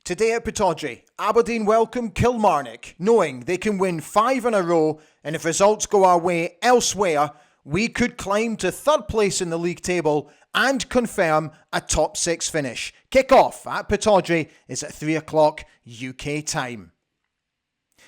Today at Pittodrie, Aberdeen welcome Kilmarnock, knowing they can win 5 in a row, and if results go our way elsewhere, we could climb to third place in the league table and confirm a top 6 finish. Kick-off at Pittodrie is at 3 o'clock UK time.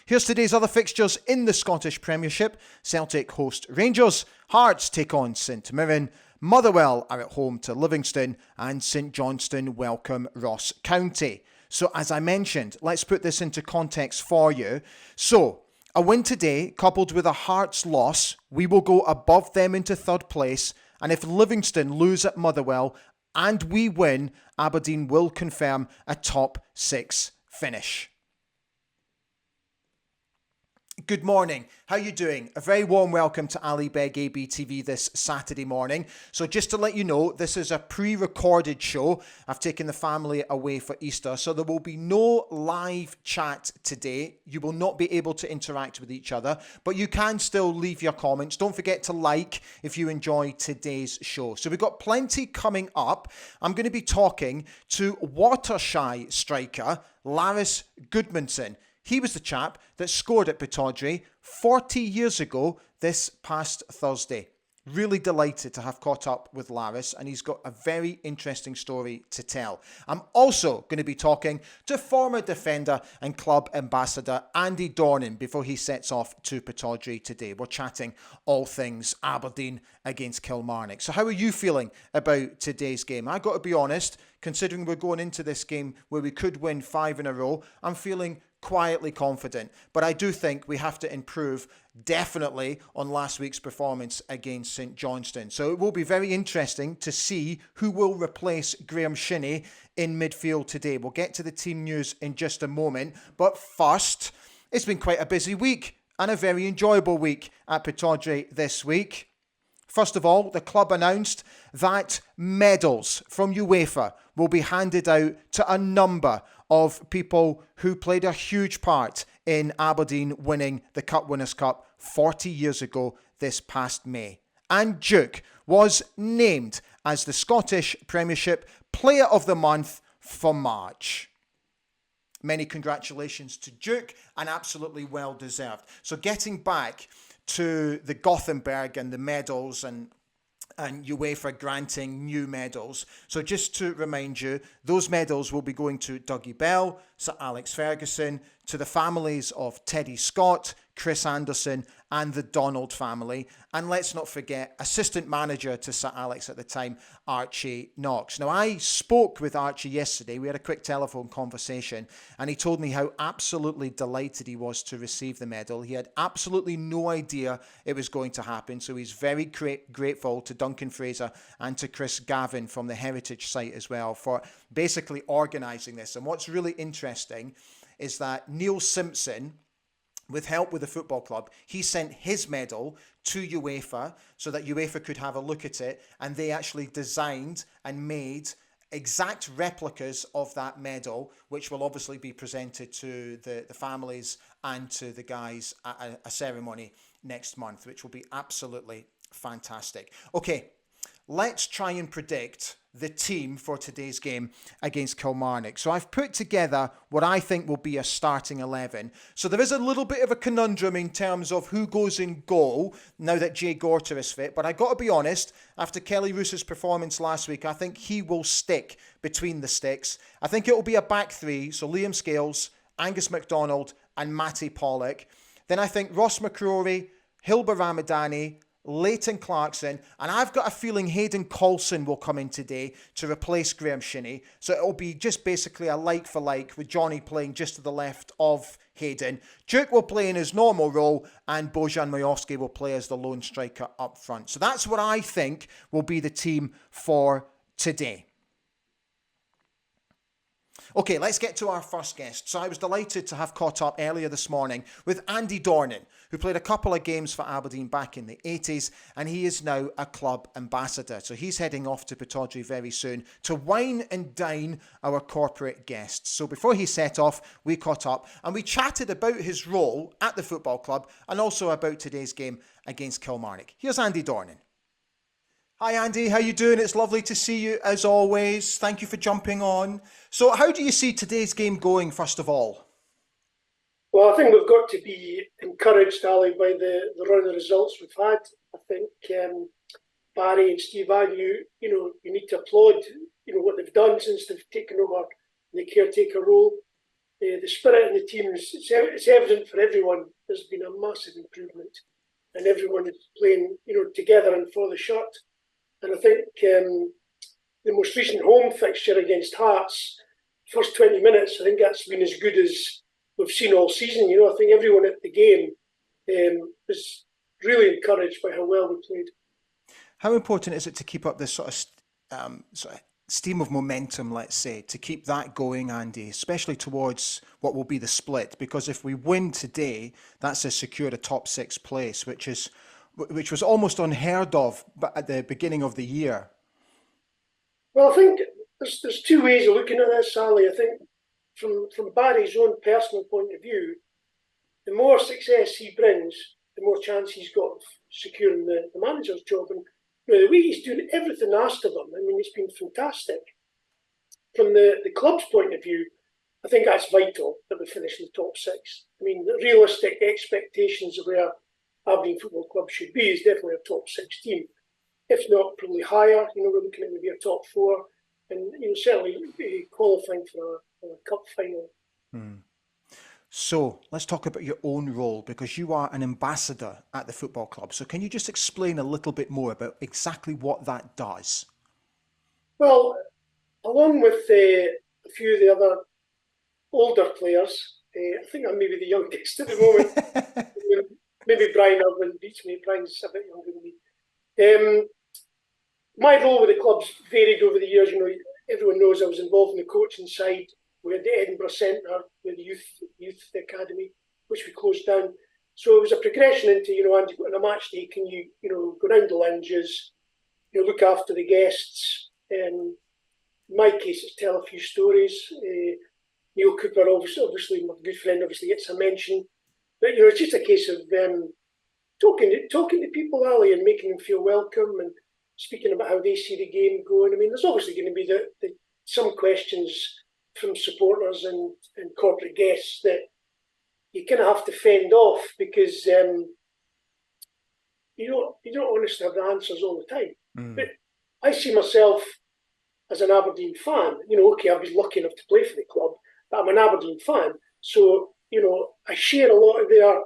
Here's today's other fixtures in the Scottish Premiership. Celtic host Rangers, Hearts take on St Mirren, Motherwell are at home to Livingston, and St Johnstone welcome Ross County. So as I mentioned, let's put this into context for you. So a win today coupled with a Hearts loss, we will go above them into third place. And if Livingston lose at Motherwell and we win, Aberdeen will confirm a top 6 finish. Good morning. How are you doing? A very warm welcome to Ali Beg ABTV this Saturday morning. So just to let you know, this is a pre-recorded show. I've taken the family away for Easter, so there will be no live chat today. You will not be able to interact with each other, but you can still leave your comments. Don't forget to like if you enjoy today's show. So we've got plenty coming up. I'm going to be talking to Waterschei striker Lars Gudmundsson. He was the chap that scored at Pittodrie 40 years ago this past Thursday. Really delighted to have caught up with Lars, and he's got a very interesting story to tell. I'm also going to be talking to former defender and club ambassador Andy Dornan before he sets off to Pittodrie today. We're chatting all things Aberdeen against Kilmarnock. So how are you feeling about today's game? I got to be honest, considering we're going into this game where we could win 5 in a row, I'm feeling quietly confident, but I do think we have to improve definitely on last week's performance against St Johnstone. So it will be very interesting to see who will replace Graeme Shinnie in midfield today. We'll get to the team news in just a moment, but first, it's been quite a busy week and a very enjoyable week at Pittodrie this week. First of all, the club announced that medals from UEFA will be handed out to a number of people who played a huge part in Aberdeen winning the Cup Winners' Cup 40 years ago this past May. And Duke was named as the Scottish Premiership Player of the Month for March. Many congratulations to Duke, and absolutely well deserved. So getting back to the Gothenburg and the medals and UEFA granting new medals. So just to remind you, those medals will be going to Dougie Bell, Sir Alex Ferguson, to the families of Teddy Scott, Chris Anderson, and the Donald family. And let's not forget, assistant manager to Sir Alex at the time, Archie Knox. Now, I spoke with Archie yesterday. We had a quick telephone conversation, and he told me how absolutely delighted he was to receive the medal. He had absolutely no idea it was going to happen, so he's very grateful to Duncan Fraser and to Chris Gavin from the Heritage site as well for basically organising this. And what's really interesting is that Neil Simpson, with help with the football club, he sent his medal to UEFA so that UEFA could have a look at it, and they actually designed and made exact replicas of that medal, which will obviously be presented to the families and to the guys at a ceremony next month, which will be absolutely fantastic. Okay, let's try and predict the team for today's game against Kilmarnock. So I've put together what I think will be a starting 11. So there is a little bit of a conundrum in terms of who goes in goal now that Jay Gorter is fit. But I got to be honest, after Kelly Roos's performance last week, I think he will stick between the sticks. I think it will be a back three. So Liam Scales, Angus MacDonald and Matty Pollock. Then I think Ross McCrory, Hilber Ramadani, Leighton Clarkson, and I've got a feeling Hayden Coulson will come in today to replace Graeme Shinnie. So it'll be just basically a like for like, with Johnny playing just to the left of Hayden. Duke will play in his normal role, and Bojan Majowski will play as the lone striker up front. So that's what I think will be the team for today. Okay, let's get to our first guest. So I was delighted to have caught up earlier this morning with Andy Dornan, who played a couple of games for Aberdeen back in the 80s, and he is now a club ambassador. So he's heading off to Pittodrie very soon to wine and dine our corporate guests. So before he set off, we caught up and we chatted about his role at the football club and also about today's game against Kilmarnock. Here's Andy Dornan. Hi Andy, how you doing? It's lovely to see you as always. Thank you for jumping on. So, how do you see today's game going, first of all? Well, I think we've got to be encouraged, Ali, by the run of results we've had. I think Barry and Steve Agnew, you need to applaud, what they've done since they've taken over the caretaker role. The spirit in the team it's evident for everyone. There's been a massive improvement, and everyone is playing, together and for the shirt. And I think the most recent home fixture against Hearts, first 20 minutes, I think that's been as good as we've seen all season. I think everyone at the game was really encouraged by how well we played. How important is it to keep up this sort of steam of momentum, let's say, to keep that going, Andy, especially towards what will be the split? Because if we win today, that's to secure a top six place, which was almost unheard of at the beginning of the year. Well, I think there's two ways of looking at this, Sally. I think from Barry's own personal point of view, the more success he brings, the more chance he's got of securing the manager's job. And the way he's doing everything asked of him, I mean, it's been fantastic. From the club's point of view, I think that's vital that we finish in the top six. I mean, the realistic expectations of where Aberdeen Football Club should be is definitely a top six team. If not, probably higher. We're looking at maybe a top four, and certainly qualifying for a cup final. So let's talk about your own role, because you are an ambassador at the football club. So can you just explain a little bit more about exactly what that does? Well, along with a few of the other older players, I think I'm maybe the youngest at the moment. Maybe Brian Irwin beats me. Brian's a bit younger than me. My role with the club's varied over the years. Everyone knows I was involved in the coaching side. We had the Edinburgh Centre with the youth academy, which we closed down. So it was a progression into, Andy, on a match day, can you, go round the lounges, look after the guests. In my case, it's tell a few stories. Neil Cooper, obviously my good friend, obviously gets a mention. But, it's just a case of talking to people, Ali, and making them feel welcome and speaking about how they see the game going. I mean, there's obviously going to be some questions from supporters and corporate guests that you kind of have to fend off, because you don't honestly have the answers all the time. But I see myself as an Aberdeen fan. Okay, I've been lucky enough to play for the club, but I'm an Aberdeen fan. So, I share a lot of their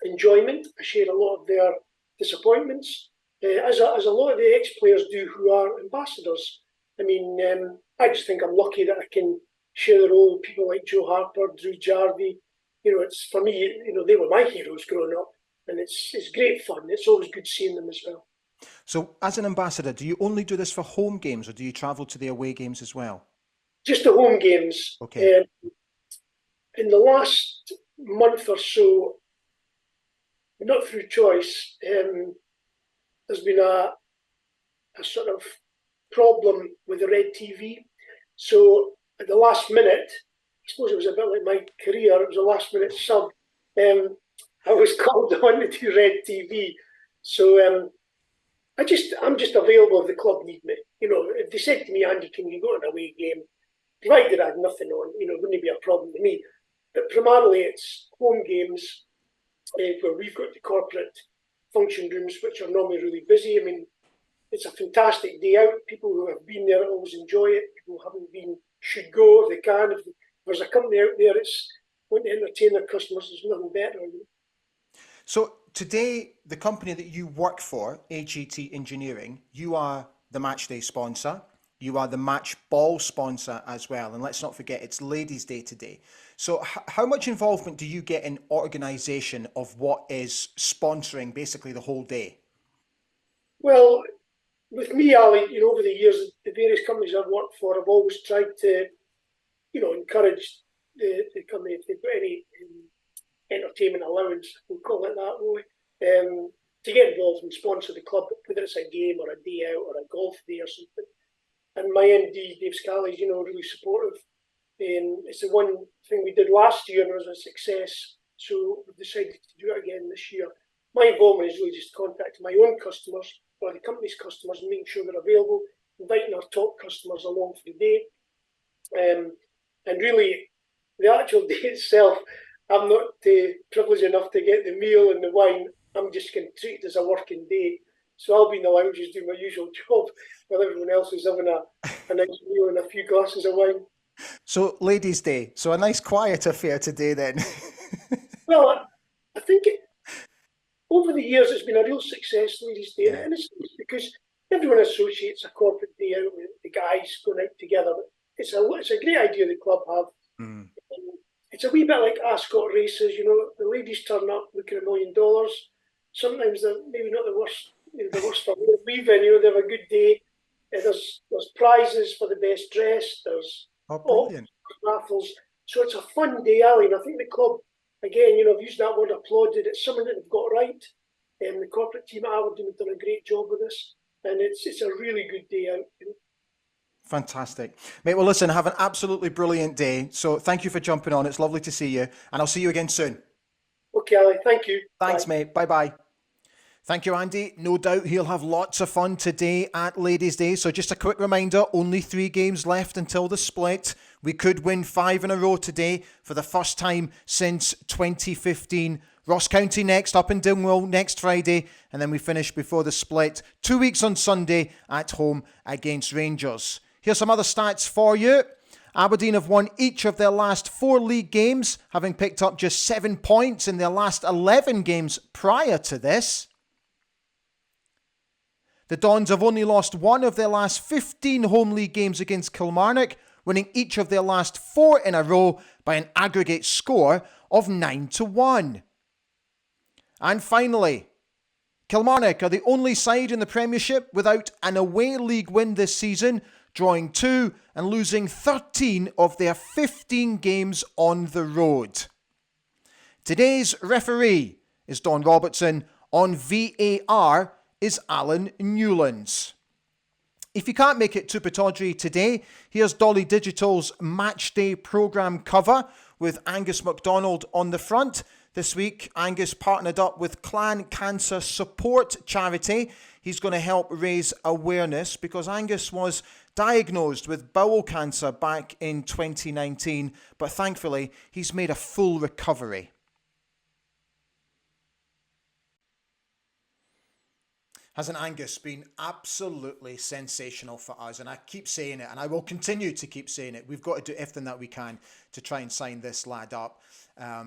enjoyment. I share a lot of their disappointments, as a lot of the ex-players do who are ambassadors. I mean, I just think I'm lucky that I can share the role with people like Joe Harper, Drew Jarvie. It's for me, they were my heroes growing up, and it's great fun. It's always good seeing them as well. So, as an ambassador, do you only do this for home games, or do you travel to the away games as well? Just the home games. Okay. In the last month or so, not through choice, there's been a sort of problem with the red TV. So at the last minute, I suppose it was a bit like my career, it was a last minute sub. I was called on to do red TV. So I'm just available if the club need me. If they said to me, Andy, can you go to an away game? Provided I had nothing on, it wouldn't be a problem to me. But primarily it's home games where we've got the corporate function rooms, which are normally really busy. I mean, it's a fantastic day out. People who have been there always enjoy it. People who haven't been should go if they can. If there's a company out there that's want to entertain their customers, there's nothing better. So today, the company that you work for, AGT Engineering, you are the match day sponsor. You are the match ball sponsor as well. And let's not forget, it's Ladies' Day today. So how much involvement do you get in organisation of what is sponsoring basically the whole day? Well, with me, Ali, over the years, the various companies I've worked for, I've always tried to, encourage the company, if they've got any entertainment allowance, we'll call it that, will we? To get involved and sponsor the club, whether it's a game or a day out or a golf day or something. And my MD, Dave Scally, is, really supportive. It's the one thing we did last year and it was a success. So we've decided to do it again this year. My involvement is really just contacting my own customers or the company's customers, and making sure they're available, inviting our top customers along for the day. And really, the actual day itself, I'm not privileged enough to get the meal and the wine. I'm just going to treat it as a working day. So I'll be in the lounges doing my usual job while everyone else is having a nice meal and a few glasses of wine. So, Ladies' Day. So, a nice quiet affair today then. Well, I think over the years it's been a real success, Ladies' Day, and it's because everyone associates a corporate day out with the guys going out together. But it's a great idea the club have. Mm. It's a wee bit like Ascot races, the ladies turn up looking $1 million. Sometimes they're maybe not the worst for leaving, they have a good day. There's prizes for the best dress, there's raffles. So it's a fun day, Ali, and I think the club, again, I've used that word applauded, it's something that they've got right. The corporate team at Aberdeen have done a great job with this, and it's a really good day out. Fantastic. Mate, well, listen, have an absolutely brilliant day. So thank you for jumping on. It's lovely to see you. And I'll see you again soon. Okay, Ali. Thank you. Thanks, Bye. mate. Bye-bye. Thank you, Andy. No doubt he'll have lots of fun today at Ladies' Day. So just a quick reminder, only 3 games left until the split. We could win 5 in a row today for the first time since 2015. Ross County next, up in Dingwall next Friday. And then we finish before the split 2 weeks on Sunday at home against Rangers. Here's some other stats for you. Aberdeen have won each of their last 4 league games, having picked up just 7 points in their last 11 games prior to this. The Dons have only lost 1 of their last 15 home league games against Kilmarnock, winning each of their last 4 in a row by an aggregate score of 9-1. And finally, Kilmarnock are the only side in the Premiership without an away league win this season, drawing 2 and losing 13 of their 15 games on the road. Today's referee is Don Robertson. On VAR is Alan Newlands. If you can't make it to Pittodrie today, here's Dolly Digital's Matchday programme cover with Angus MacDonald on the front. This week, Angus partnered up with Clan Cancer Support Charity. He's going to help raise awareness because Angus was diagnosed with bowel cancer back in 2019, but thankfully, he's made a full recovery. Hasn't Angus been absolutely sensational for us? And I keep saying it, and I will continue to keep saying it. We've got to do everything that we can to try and sign this lad up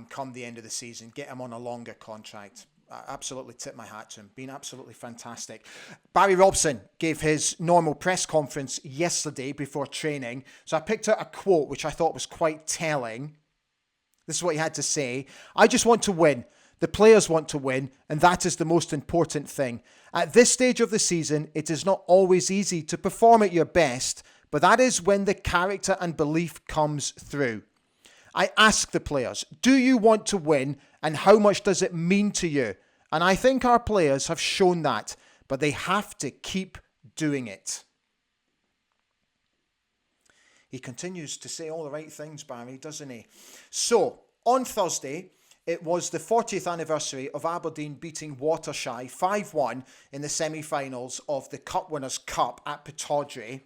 come the end of the season, get him on a longer contract. I absolutely tip my hat to him. Been absolutely fantastic. Barry Robson gave his normal press conference yesterday before training. So I picked out a quote which I thought was quite telling. This is what he had to say. I just want to win. The players want to win, and that is the most important thing. At this stage of the season, it is not always easy to perform at your best, but that is when the character and belief comes through. I ask the players, do you want to win, and how much does it mean to you? And I think our players have shown that, but they have to keep doing it. He continues to say all the right things, Barry, doesn't he? So, on Thursday, it was the 40th anniversary of Aberdeen beating Waterschei 5-1 in the semi-finals of the Cup Winners' Cup at Pittodrie.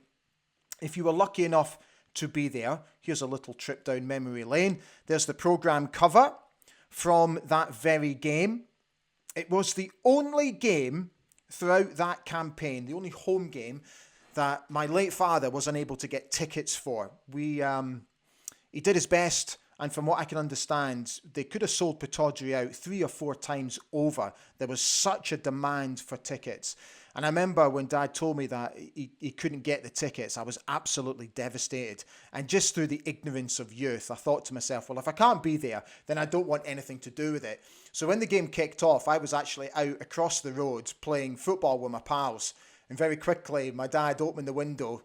If you were lucky enough to be there, here's a little trip down memory lane. There's the programme cover from that very game. It was the only game throughout that campaign, the only home game that my late father was unable to get tickets for. He did his best. And from what I can understand, they could have sold Pittodrie out 3 or 4 times over. There was such a demand for tickets. And I remember when Dad told me that he couldn't get the tickets, I was absolutely devastated. And just through the ignorance of youth, I thought to myself, well, if I can't be there, then I don't want anything to do with it. So when the game kicked off, I was actually out across the road playing football with my pals. And very quickly, my dad opened the window,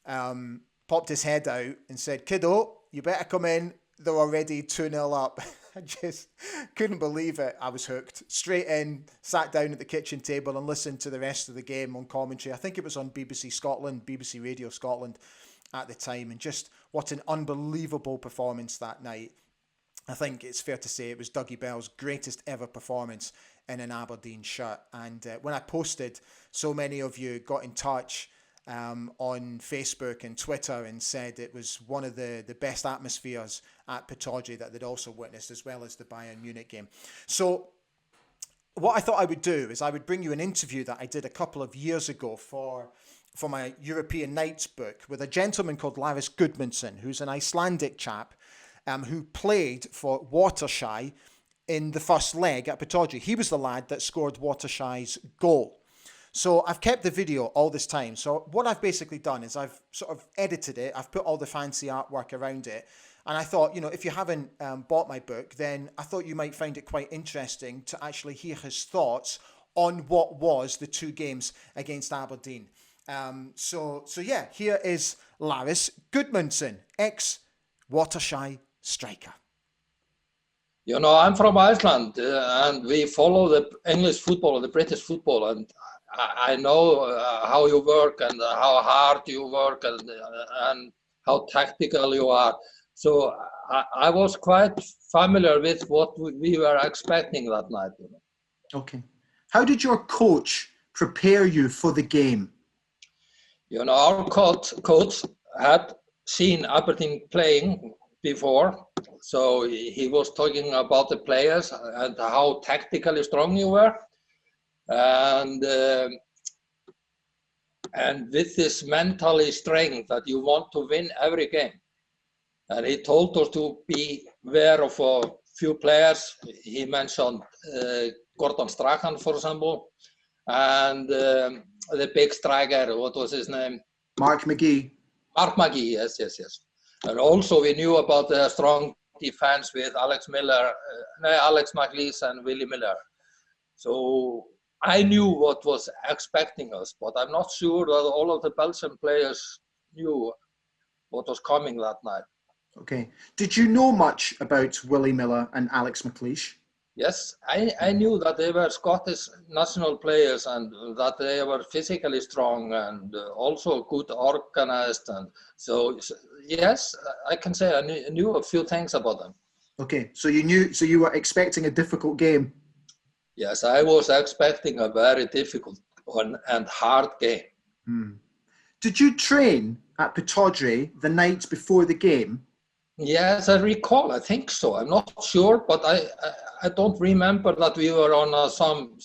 popped his head out and said, "Kiddo, you better come in. They're already 2-0 up." I just couldn't believe it. I was hooked. Straight in, sat down at the kitchen table and listened to the rest of the game on commentary. I think it was on BBC Scotland, BBC Radio Scotland at the time. And just what an unbelievable performance that night. I think it's fair to say it was Dougie Bell's greatest ever performance in an Aberdeen shirt. And when I posted, so many of you got in touch on Facebook and Twitter and said it was one of the best atmospheres at Pittodrie that they'd also witnessed, as well as the Bayern Munich game. So what I thought I would do is I would bring you an interview that I did a couple of years ago for my European Nights book with a gentleman called Lars Gudmundsson, who's an Icelandic chap who played for Waterschei in the first leg at Pittodrie. He was the lad that scored Waterschei's goal. So I've kept the video all this time. So what I've basically done is I've sort of edited it. I've put all the fancy artwork around it. And I thought, if you haven't bought my book, then I thought you might find it quite interesting to actually hear his thoughts on what was the two games against Aberdeen. So yeah, here is Lars Gudmundsson, ex-Waterschei striker. I'm from Iceland, and we follow the English football, the British football, and I know how you work and how hard you work and how tactical you are. So I was quite familiar with what we were expecting that night. Okay. How did your coach prepare you for the game? Our coach had seen Aberdeen playing before, so he was talking about the players and how tactically strong you were, and with this mentally strength that you want to win every game. And he told us to be aware of a few players. He mentioned Gordon Strachan, for example, and the big striker, what was his name? Mark McGee. Mark McGee, yes. And also we knew about the strong defense with Alex McLeish and Willie Miller. So I knew what was expecting us, but I'm not sure that all of the Belgian players knew what was coming that night. Okay. Did you know much about Willie Miller and Alex McLeish? Yes, I knew that they were Scottish national players and that they were physically strong and also good organized. And so, yes, I can say I knew a few things about them. Okay, so you were expecting a difficult game? Yes, I was expecting a very difficult and hard game. Did you train at Pittodrie the night before the game? Yes, I recall. I think so. I'm not sure, but I don't remember that we were on some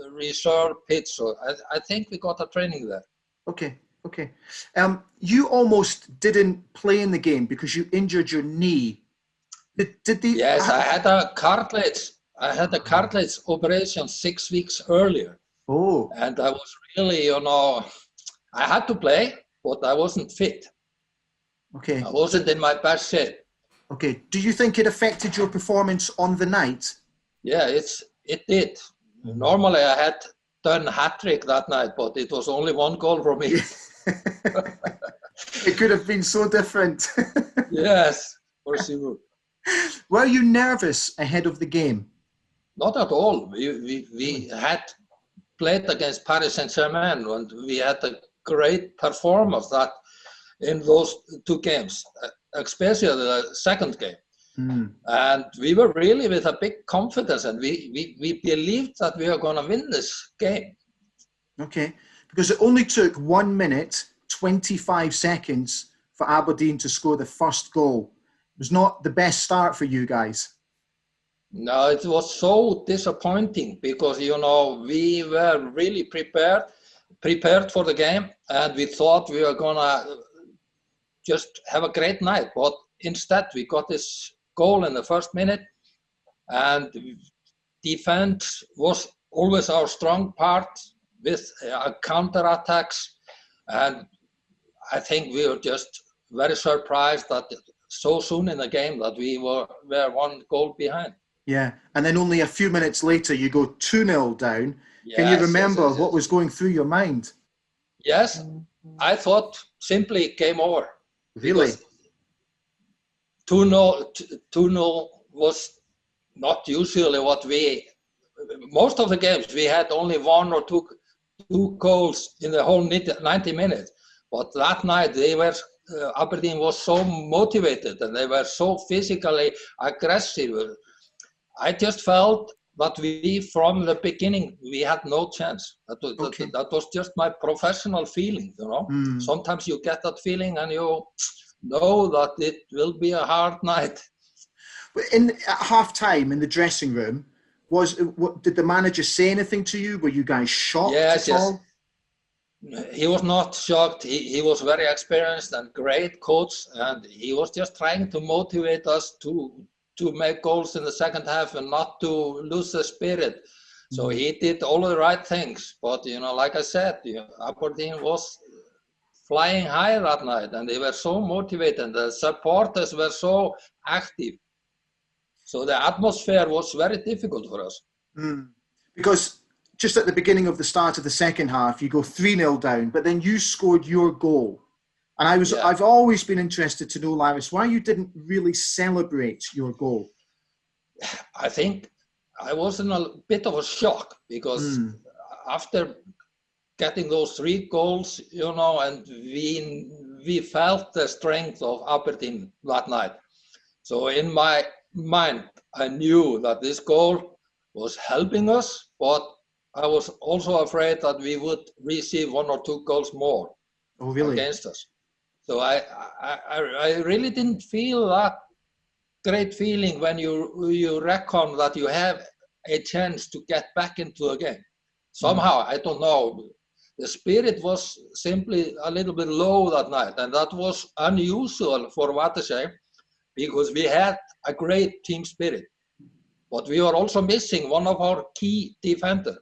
reserve pitch. So I think we got a training there. Okay. You almost didn't play in the game because you injured your knee. Yes, I had a cartilage. Operation 6 weeks earlier. Oh. And I was really, I had to play, but I wasn't fit. Okay. I wasn't in my best shape. Okay. Do you think it affected your performance on the night? Yeah, it did. Normally I had done hat-trick that night, but it was only one goal for me. It could have been so different. Yes, for sure. Were you nervous ahead of the game? Not at all. We had played against Paris Saint-Germain and we had a great performance in those two games, especially the second game. And we were really with a big confidence and we believed that we were going to win this game. Okay, because it only took 1 minute, 25 seconds for Aberdeen to score the first goal. It was not the best start for you guys. No, it was so disappointing because, we were really prepared for the game and we thought we were going to just have a great night. But instead, we got this goal in the first minute and defense was always our strong part with counter-attacks. And I think we were just very surprised that so soon in the game that we were one goal behind. Yeah, and then only a few minutes later you go 2-0 down. Yes, can you remember yes. what was going through your mind? Yes, I thought simply game over. Really? 2-0 was not usually what most of the games we had only one or two goals in the whole 90 minutes. But that night they were Aberdeen was so motivated and they were so physically aggressive. I just felt that we, from the beginning, we had no chance. That was just my professional feeling, you know. Sometimes you get that feeling and you know that it will be a hard night. At half-time in the dressing room, did the manager say anything to you? Were you guys shocked at all? He was not shocked. He was very experienced and great coach, and he was just trying to motivate us to make goals in the second half and not to lose the spirit. So he did all the right things. But, you know, like I said, Aberdeen was flying high that night, and they were so motivated. The supporters were so active. So the atmosphere was very difficult for us. Because just at the beginning of the start of the second half, you go 3-0 down, but then you scored your goal. And I've always been interested to know, Lars, why you didn't really celebrate your goal. I think I was in a bit of a shock because after getting those 3 goals, you know, and we felt the strength of Aberdeen that night. So in my mind, I knew that this goal was helping us, but I was also afraid that we would receive 1 or 2 goals more against us. So I really didn't feel that great feeling when you reckon that you have a chance to get back into the game. Somehow, I don't know, the spirit was simply a little bit low that night, and that was unusual for Waterschei because we had a great team spirit. But we were also missing one of our key defenders.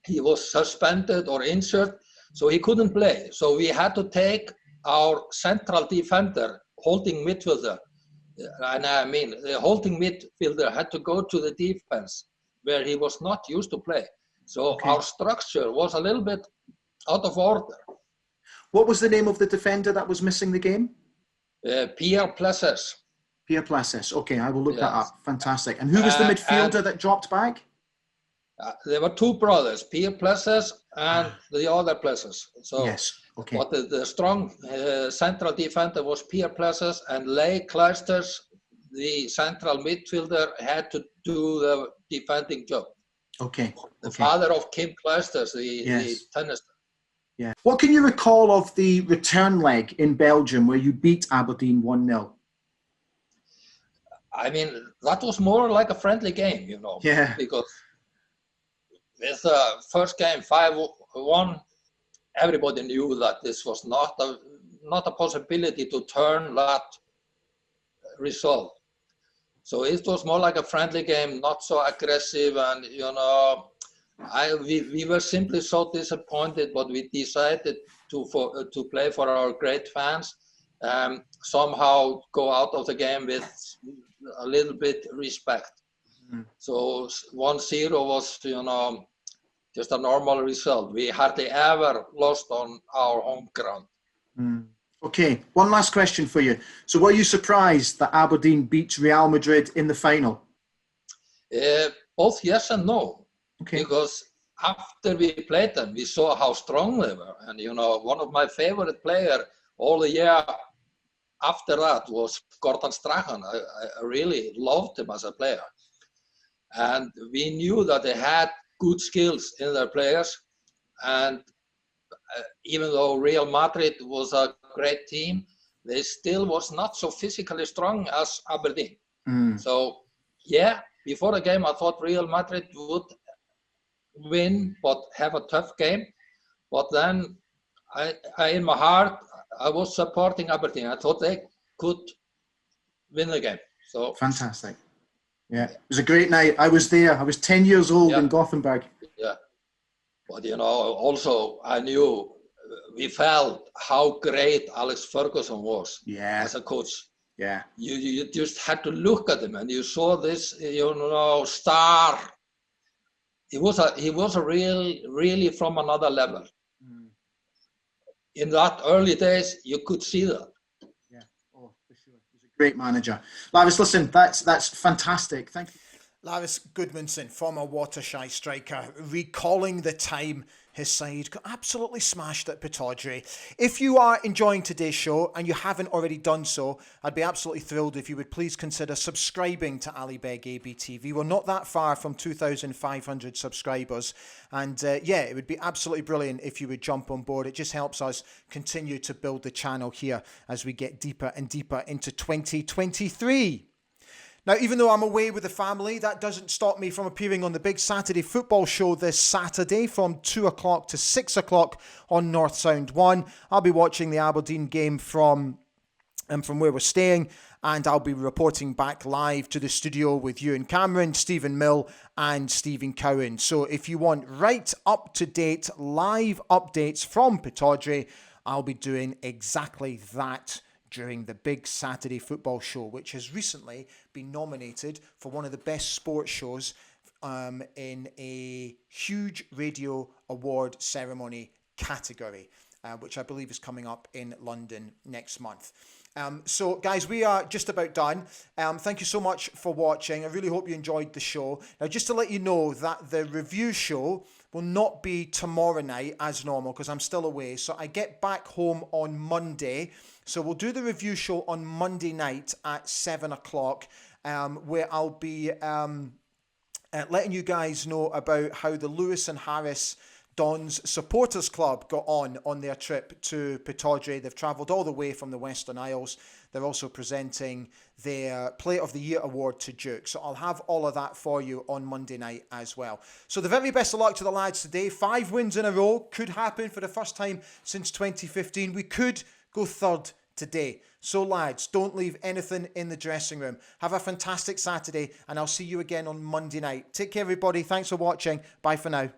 He was suspended or injured, so he couldn't play. So we had to take our central defender, holding midfielder, and I mean, the holding midfielder had to go to the defense where he was not used to play. So our structure was a little bit out of order. What was the name of the defender that was missing the game? Pierre Plessis. Pierre Plessis. Okay, I will look that up. Fantastic. And who was the midfielder that dropped back? There were 2 brothers, Pierre Plessis and the other Plessis. So, yes. Okay. But the strong central defender was Pierre Plessis, and Leigh Clijsters, the central midfielder, had to do the defending job. Okay. The father of Kim Clijsters, the tennis. Yeah. What can you recall of the return leg in Belgium where you beat Aberdeen 1-0? I mean, that was more like a friendly game, you know. Yeah. Because with the first game 5-1, everybody knew that this was not a possibility to turn that result. So it was more like a friendly game, not so aggressive, and you know, we were simply so disappointed, but we decided to play for our great fans, somehow go out of the game with a little bit respect. So 1-0 was, you know, just a normal result. We hardly ever lost on our home ground. Okay, one last question for you. So were you surprised that Aberdeen beat Real Madrid in the final? Both yes and no. Okay. Because after we played them, we saw how strong they were. And, you know, one of my favorite players all the year after that was Gordon Strachan. I really loved him as a player. And we knew that they had good skills in their players. And even though Real Madrid was a great team, they still was not so physically strong as Aberdeen. So, yeah, before the game, I thought Real Madrid would win, but have a tough game. But then, I in my heart, I was supporting Aberdeen. I thought they could win the game. So fantastic. Yeah, it was a great night. I was there. I was 10 years old in Gothenburg. Yeah. But, you know, also I knew, we felt how great Alex Ferguson was as a coach. Yeah. You just had to look at him and you saw this, you know, star. He was a really from another level. In that early days, you could see that. Yeah, oh, for sure. He's a great manager. Lars, listen, that's fantastic. Thank you. Lars Gudmundsson, former Waterschei striker, recalling the time his side got absolutely smashed at Pittodrie. If you are enjoying today's show and you haven't already done so, I'd be absolutely thrilled if you would please consider subscribing to Ali Beg ABTV. We're not that far from 2,500 subscribers. And it would be absolutely brilliant if you would jump on board. It just helps us continue to build the channel here as we get deeper and deeper into 2023. Now, even though I'm away with the family, that doesn't stop me from appearing on the big Saturday football show this Saturday from 2 o'clock to 6 o'clock on North Sound 1. I'll be watching the Aberdeen game from where we're staying, and I'll be reporting back live to the studio with Ewan Cameron, Stephen Mill, and Stephen Cowan. So if you want right up-to-date live updates from Pittodrie, I'll be doing exactly that during the big Saturday football show, which has recently been nominated for one of the best sports shows in a huge radio award ceremony category, which I believe is coming up in London next month. So guys, we are just about done. Thank you so much for watching. I really hope you enjoyed the show. Now, just to let you know that the review show will not be tomorrow night as normal because I'm still away. So I get back home on Monday. So we'll do the review show on Monday night at 7 o'clock, where I'll be letting you guys know about how the Lewis and Harris Dons Supporters Club got on their trip to Pittodrie. They've travelled all the way from the Western Isles. They're also presenting their Player of the Year award to Duke. So I'll have all of that for you on Monday night as well. So the very best of luck to the lads today. 5 wins in a row could happen for the first time since 2015. We could go third today. So lads, don't leave anything in the dressing room. Have a fantastic Saturday, and I'll see you again on Monday night. Take care, everybody. Thanks for watching. Bye for now.